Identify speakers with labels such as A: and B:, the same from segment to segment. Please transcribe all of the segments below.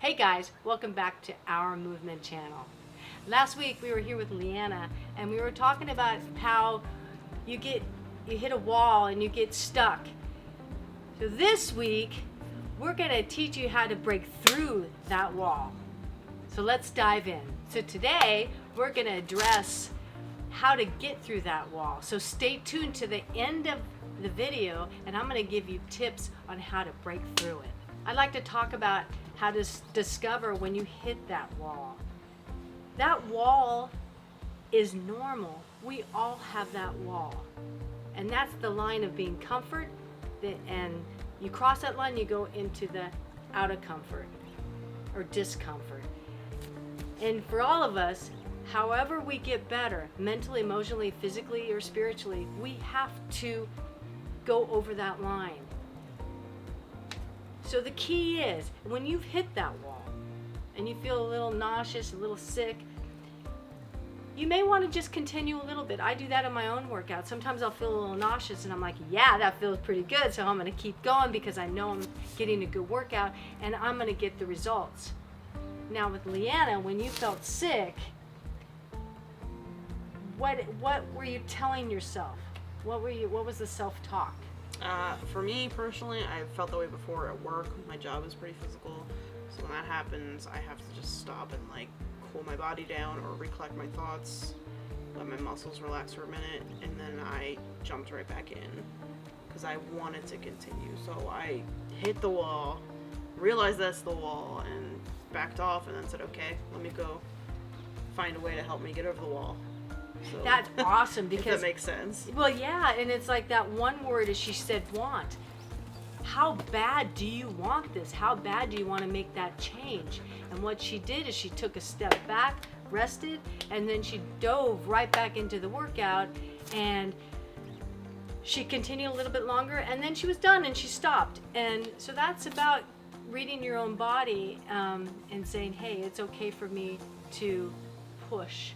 A: Hey guys, welcome back to our movement channel. Last week we were here with Leanna and we were talking about how you hit a wall and you get stuck. So this week we're going to teach you how to break through that wall. So let's dive in. So today we're going to address how to get through that wall. So stay tuned to the end of the video and I'm going to give you tips on how to break through it. I'd like to talk about how to discover when you hit that wall. That wall is normal. We all have that wall. And that's the line of being comfort, and you cross that line, you go into the out of comfort or discomfort. And for all of us, however we get better, mentally, emotionally, physically, or spiritually, we have to go over that line. So the key is, when you've hit that wall and you feel a little nauseous, a little sick, you may want to just continue a little bit. I do that in my own workout. Sometimes I'll feel a little nauseous and I'm like, yeah, that feels pretty good, so I'm going to keep going because I know I'm getting a good workout and I'm going to get the results. Now with Leanna, when you felt sick, what were you telling yourself? What was the self-talk?
B: For me personally, I felt that way before at work. My job is pretty physical, so when that happens, I have to just stop and cool my body down or recollect my thoughts, let my muscles relax for a minute, and then I jumped right back in because I wanted to continue. So I hit the wall, realized that's the wall, and backed off, and then said, okay, let me go find a way to help me get over the wall. So,
A: That's awesome because
B: if that makes sense.
A: Well, yeah, and it's like that one word, as she said, want. How bad do you want this? How bad do you want to make that change? And what she did is she took a step back, rested, and then she dove right back into the workout, and she continued a little bit longer, and then she was done and she stopped. And so that's about reading your own body and saying, hey, it's okay for me to push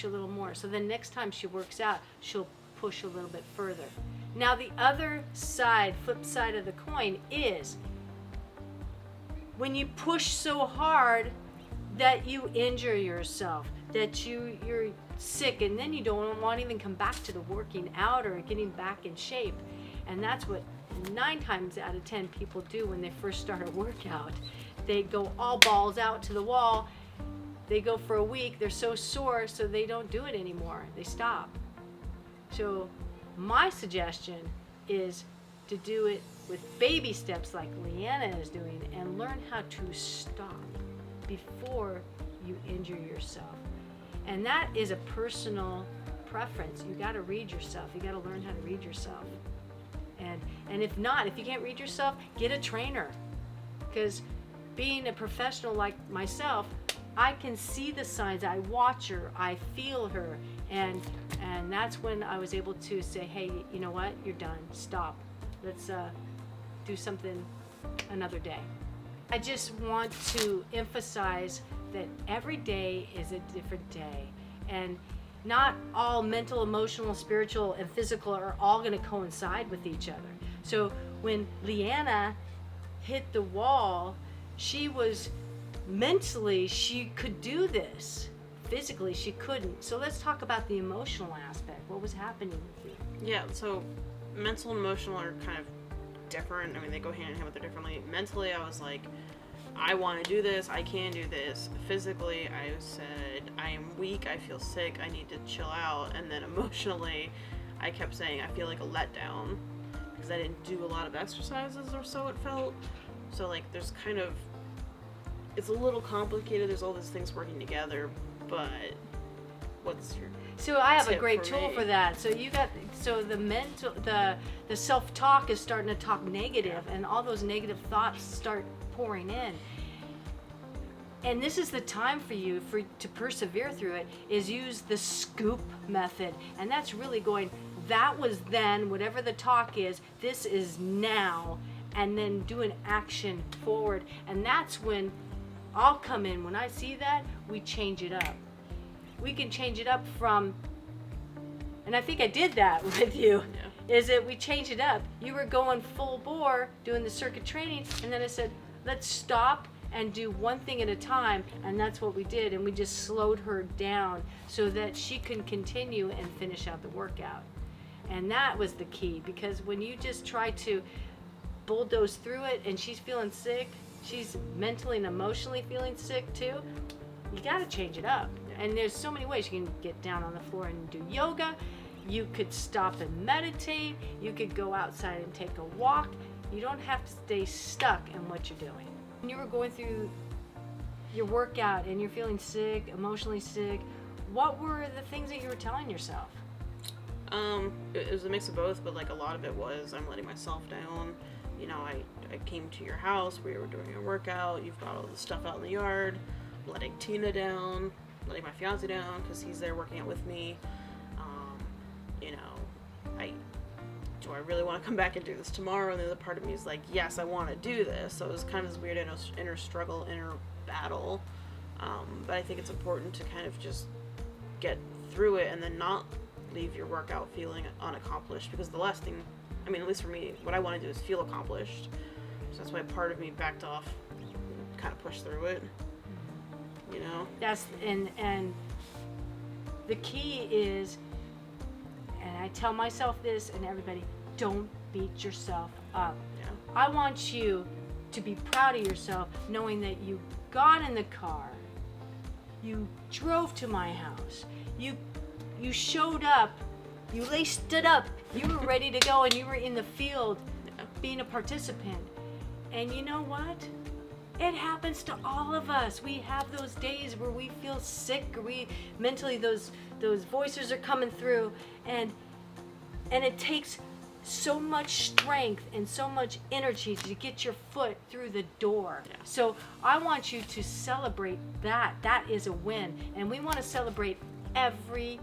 A: a little more. So then next time she works out, she'll push a little bit further. Now the other side, flip side of the coin is when you push so hard that you injure yourself, that you're sick, and then you don't want to even come back to the working out or getting back in shape. And that's what 9 times out of 10 people do when they first start a workout. They go all balls out to the wall. They go for a week, they're so sore, so they don't do it anymore. They stop. So my suggestion is to do it with baby steps like Leanna is doing and learn how to stop before you injure yourself. And that is a personal preference. You got to read yourself. You got to learn how to read yourself. And if not, if you can't read yourself, get a trainer. Because being a professional like myself, I can see the signs. I watch her, I feel her, and that's when I was able to say, hey, you know what, you're done, stop, let's do something another day. I just want to emphasize that every day is a different day, and not all mental, emotional, spiritual, and physical are all going to coincide with each other. So when Leanna hit the wall, she was mentally, she could do this. Physically, she couldn't. So let's talk about the emotional aspect. What was happening with you?
B: Yeah, so mental and emotional are kind of different. I mean, they go hand in hand, but they're differently. Mentally, I was like, I want to do this. I can do this. Physically, I said, I am weak. I feel sick. I need to chill out. And then emotionally, I kept saying, I feel like a letdown because I didn't do a lot of exercises, or so it felt. So, there's kind of, it's a little complicated. There's all these things working together, but what's your
A: So I have a
B: tip
A: great
B: for
A: tool
B: me?
A: for that. So the mental, the self-talk is starting to talk negative, and all those negative thoughts start pouring in. And this is the time for you to persevere through it, is use the scoop method. And that's really going, that was then, whatever the talk is, this is now, and then do an action forward. And that's when I'll come in. When I see that, we change it up. We can change it up from, and I think I did that with you, is that we changed it up. You were going full bore doing the circuit training, and then I said, let's stop and do one thing at a time, and that's what we did, and we just slowed her down so that she can continue and finish out the workout. And that was the key, because when you just try to bulldoze through it and she's feeling sick, she's mentally and emotionally feeling sick too, you got to change it up. And there's so many ways. You can get down on the floor and do yoga, you could stop and meditate, you could go outside and take a walk. You don't have to stay stuck in what you're doing. When you were going through your workout and you're feeling sick, emotionally sick, what were the things that you were telling yourself?
B: It was a mix of both, but like a lot of it was, I'm letting myself down. You know, I came to your house, we were doing a workout, you've got all the stuff out in the yard, letting Tina down, letting my fiance down because he's there working out with me. You know, do I really want to come back and do this tomorrow? And the other part of me is like, yes, I want to do this. So it was kind of this weird inner struggle, inner battle. But I think it's important to kind of just get through it and then not leave your workout feeling unaccomplished, because the last thing, I mean, at least for me, what I want to do is feel accomplished. So that's why part of me backed off, kind of pushed through it. You know?
A: That's and the key is, and I tell myself this and everybody, don't beat yourself up.
B: Yeah.
A: I want you to be proud of yourself, knowing that you got in the car, you drove to my house, you showed up, you laced it up, you were ready to go, and you were in the field being a participant. And you know what? It happens to all of us. We have those days where we feel sick, or we mentally, those voices are coming through, and it takes so much strength and so much energy to get your foot through the door.
B: Yeah.
A: So I want you to celebrate that. That is a win. And we want to celebrate every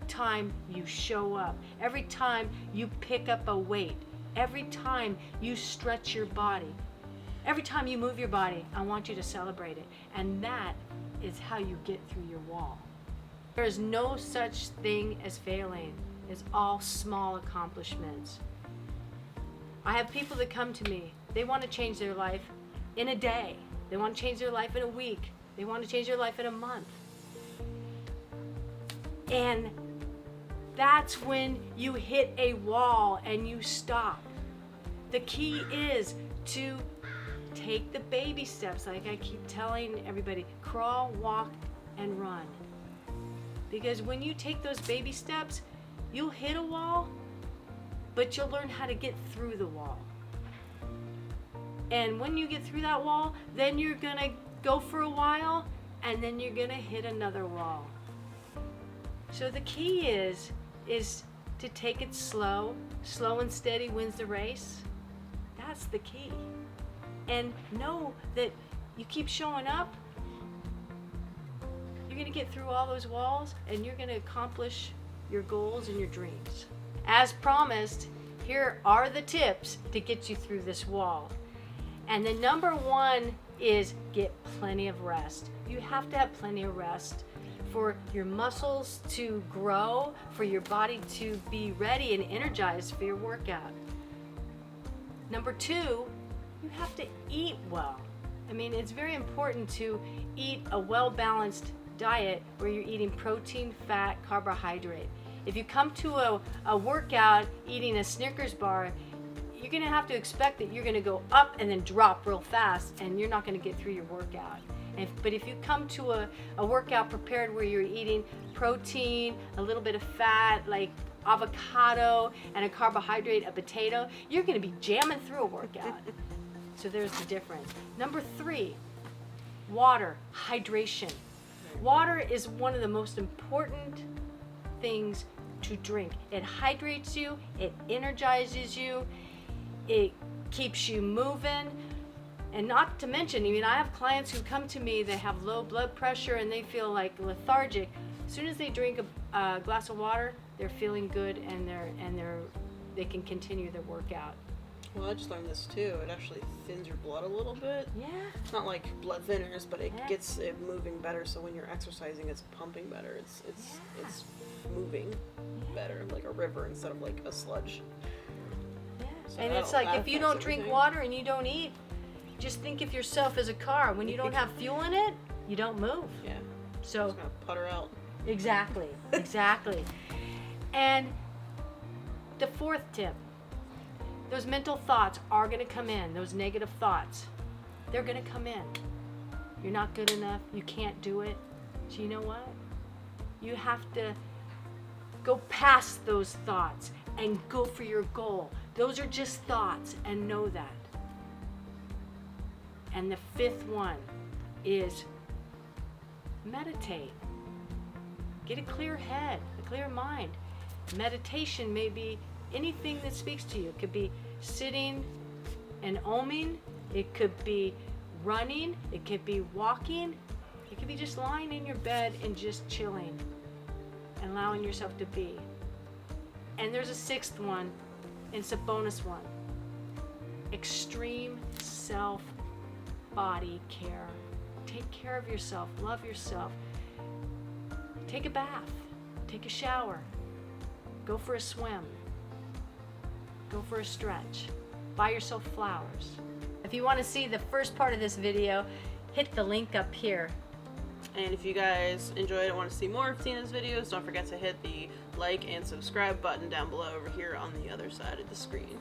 A: time you show up, every time you pick up a weight, every time you stretch your body, every time you move your body. I want you to celebrate it. And that is how you get through your wall. There is no such thing as failing. It's all small accomplishments. I have people that come to me. They want to change their life in a day. They want to change their life in a week. They want to change their life in a month. And that's when you hit a wall and you stop. The key is to take the baby steps, like I keep telling everybody, crawl, walk, and run. Because when you take those baby steps, you'll hit a wall, but you'll learn how to get through the wall. And when you get through that wall, then you're gonna go for a while, and then you're gonna hit another wall. So the key is to take it slow. Slow and steady wins the race. That's the key. And know that you keep showing up, you're gonna get through all those walls, and you're gonna accomplish your goals and your dreams. As promised, here are the tips to get you through this wall. And the number one is get plenty of rest. You have to have plenty of rest for your muscles to grow, for your body to be ready and energized for your workout. Number two, you have to eat well. I mean, it's very important to eat a well-balanced diet where you're eating protein, fat, carbohydrate. If you come to a workout eating a Snickers bar, you're gonna have to expect that you're gonna go up and then drop real fast, and you're not gonna get through your workout. But if you come to a workout prepared where you're eating protein, a little bit of fat, like avocado, and a carbohydrate, a potato, you're gonna be jamming through a workout. So there's the difference. Number three, water, hydration. Water is one of the most important things to drink. It hydrates you, it energizes you, it keeps you moving. And not to mention, I mean, I have clients who come to me, they have low blood pressure and they feel like lethargic. As soon as they drink a glass of water, they're feeling good, and they can continue their workout.
B: Well, I just learned this too. It actually thins your blood a little bit.
A: Yeah.
B: It's not like blood thinners, but it
A: Yeah.
B: gets it moving better. So when you're exercising, it's pumping better. It's moving better, like a river instead of like a sludge.
A: Yeah.
B: So
A: And it's
B: that
A: like if you
B: affects
A: don't drink
B: everything.
A: water and you don't eat, just think of yourself as a car. When you don't have fuel in it, you don't move.
B: Yeah.
A: So
B: Just gonna putter out.
A: exactly, exactly. And the fourth tip, those mental thoughts are going to come in, those negative thoughts. They're going to come in. You're not good enough. You can't do it. So you know what? You have to go past those thoughts and go for your goal. Those are just thoughts, and know that. And the fifth one is meditate. Get a clear head, a clear mind. Meditation may be anything that speaks to you. It could be sitting and oming. It could be running. It could be walking. It could be just lying in your bed and just chilling and allowing yourself to be. And there's a sixth one, and it's a bonus one. Extreme self-body care. Take care of yourself. Love yourself. Take a bath. Take a shower. Go for a swim. Go for a stretch. Buy yourself flowers. If you want to see the first part of this video, hit the link up here.
B: And if you guys enjoyed and want to see more of Tina's videos, don't forget to hit the like and subscribe button down below over here on the other side of the screen.